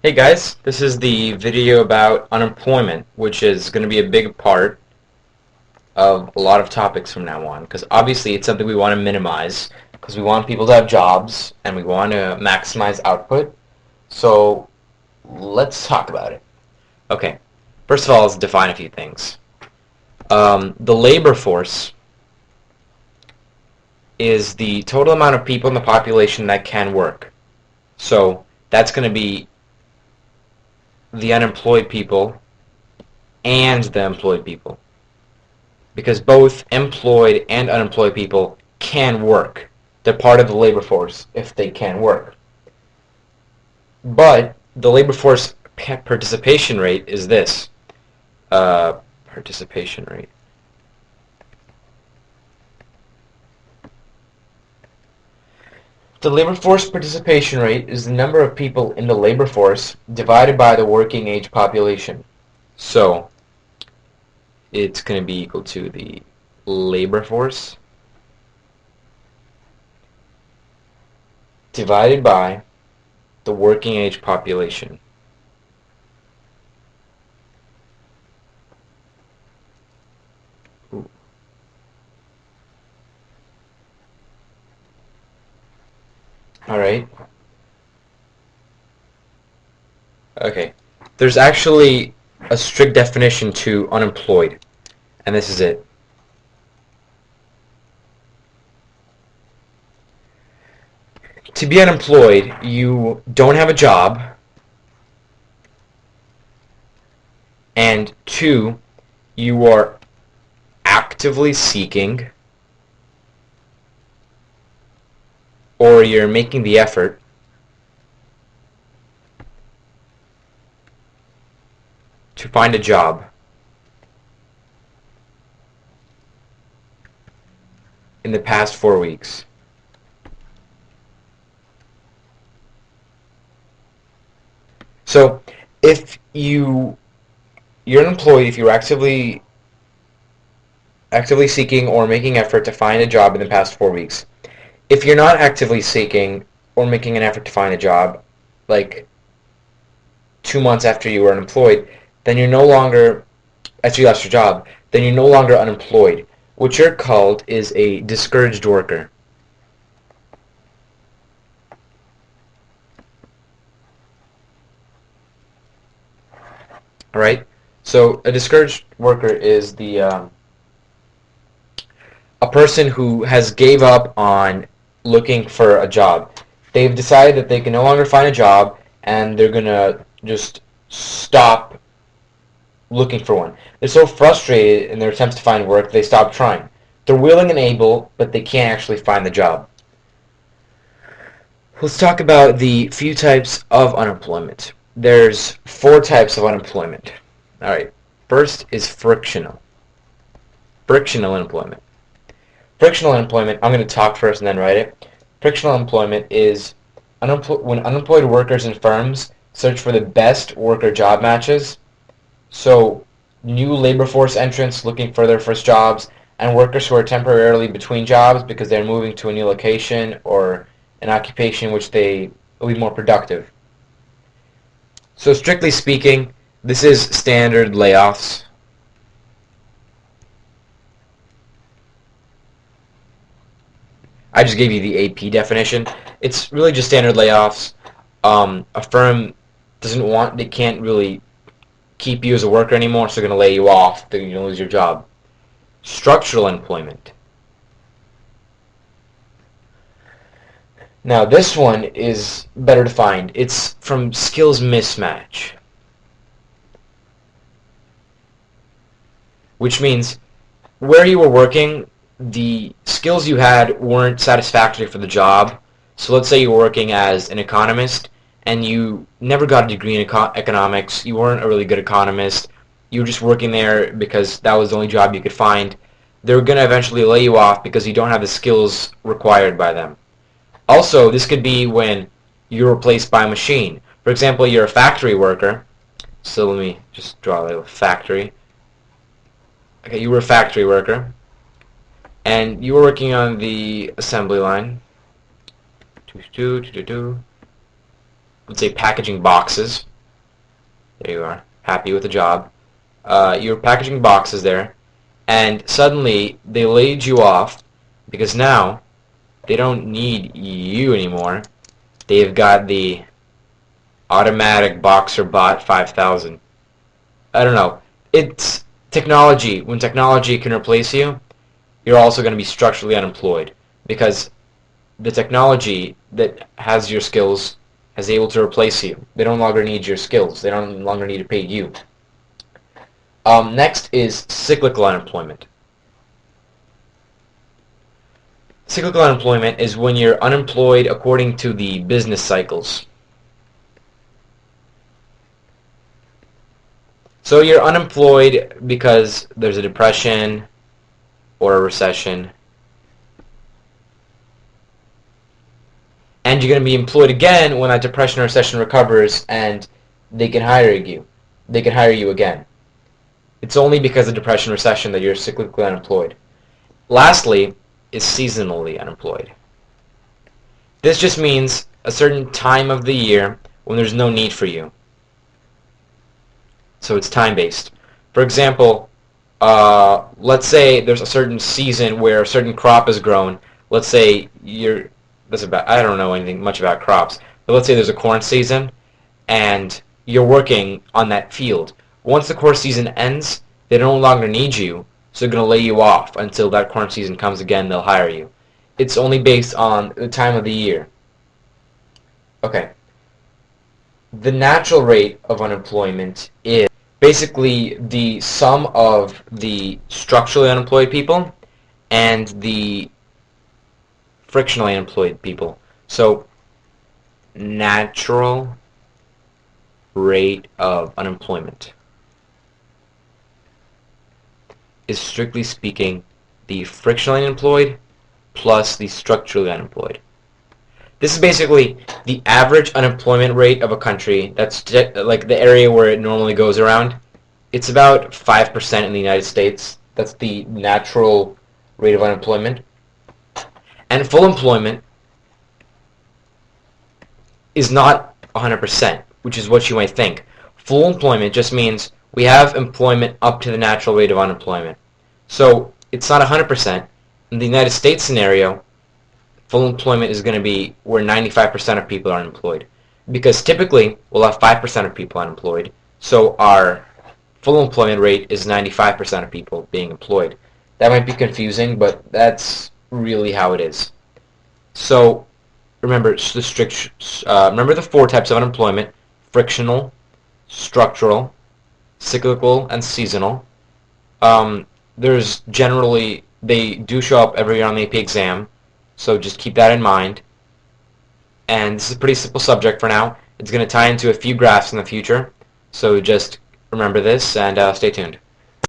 Hey guys, this is the video about unemployment, which is going to be a big part of a lot of topics from now on, because obviously it's something we want to minimize, because we want people to have jobs, and we want to maximize output. So let's talk about it. Okay, first of all, let's define a few things. The labor force is the total amount of people in the population that can work. So that's going to be the unemployed people and the employed people. Because both employed and unemployed people can work. They're part of the labor force if they can work. But the labor force participation rate is this. Participation rate. The labor force participation rate is the number of people in the labor force divided by the working age population. So it's going to be equal to the labor force divided by the working age population. Ooh. All right. Okay. There's actually a strict definition to unemployed, and this is it. To be unemployed, you don't have a job, and two, you are actively seeking, or you're making the effort to find a job in the past 4 weeks. So if you're unemployed, if you're actively seeking or making effort to find a job in the past 4 weeks. If you're not actively seeking or making an effort to find a job, like 2 months after you were unemployed, then you're no longer, after you lost your job, then you're no longer unemployed. What you're called is a discouraged worker. All right? So a discouraged worker is a person who has gave up on looking for a job. They've decided that they can no longer find a job, and they're going to just stop looking for one. They're so frustrated in their attempts to find work, they stop trying. They're willing and able, but they can't actually find the job. Let's talk about the few types of unemployment. There's 4 types of unemployment. All right. First is frictional. Frictional unemployment. Frictional unemployment, I'm going to talk first and then write it. Frictional employment is when unemployed workers and firms search for the best worker job matches. So new labor force entrants looking for their first jobs, and workers who are temporarily between jobs because they're moving to a new location or an occupation which they will be more productive. So strictly speaking, this is standard layoffs. I just gave you the AP definition. It's really just standard layoffs. A firm they can't really keep you as a worker anymore, so they're going to lay you off. They're going to lose your job. Structural employment. Now this one is better defined. It's from skills mismatch, which means where you were working, the skills you had weren't satisfactory for the job. So let's say you were working as an economist and you never got a degree in economics. You weren't a really good economist. You were just working there because that was the only job you could find. They're going to eventually lay you off because you don't have the skills required by them. Also, this could be when you're replaced by a machine. For example, you're a factory worker. So let me just draw a little factory. Okay, you were a factory worker. And you were working on the assembly line. Let's say packaging boxes. There you are, happy with the job. You're packaging boxes there, and suddenly they laid you off because now they don't need you anymore. They've got the automatic Boxer Bot 5000. I don't know. It's technology. When technology can replace you, you're also going to be structurally unemployed because the technology that has your skills is able to replace you. They no longer need your skills. They no longer need to pay you. Next is cyclical unemployment. Cyclical unemployment is when you're unemployed according to the business cycles. So you're unemployed because there's a depression or a recession, and you're going to be employed again when that depression or recession recovers and they can hire you. They can hire you again. It's only because of depression or recession that you're cyclically unemployed. Lastly is seasonally unemployed. This just means a certain time of the year when there's no need for you. So it's time-based. For example, let's say there's a certain season where a certain crop is grown. Let's say I don't know anything much about crops, but let's say there's a corn season and you're working on that field. Once the corn season ends, they no longer need you, so they're going to lay you off until that corn season comes again. They'll hire you. It's only based on the time of the year. Okay. The natural rate of unemployment is basically the sum of the structurally unemployed people and the frictionally unemployed people. So, natural rate of unemployment is, strictly speaking, the frictionally unemployed plus the structurally unemployed. This is basically the average unemployment rate of a country. That's like the area where it normally goes around. It's about 5% in the United States. That's the natural rate of unemployment. And full employment is not 100%, which is what you might think. Full employment just means we have employment up to the natural rate of unemployment. So it's not 100%. In the United States scenario, full employment is going to be where 95% of people are unemployed. Because typically, we'll have 5% of people unemployed. So our full employment rate is 95% of people being employed. That might be confusing, but that's really how it is. So remember remember the four types of unemployment: frictional, structural, cyclical, and seasonal. They do show up every year on the AP exam, so just keep that in mind. And this is a pretty simple subject for now. It's going to tie into a few graphs in the future, so just remember this and stay tuned.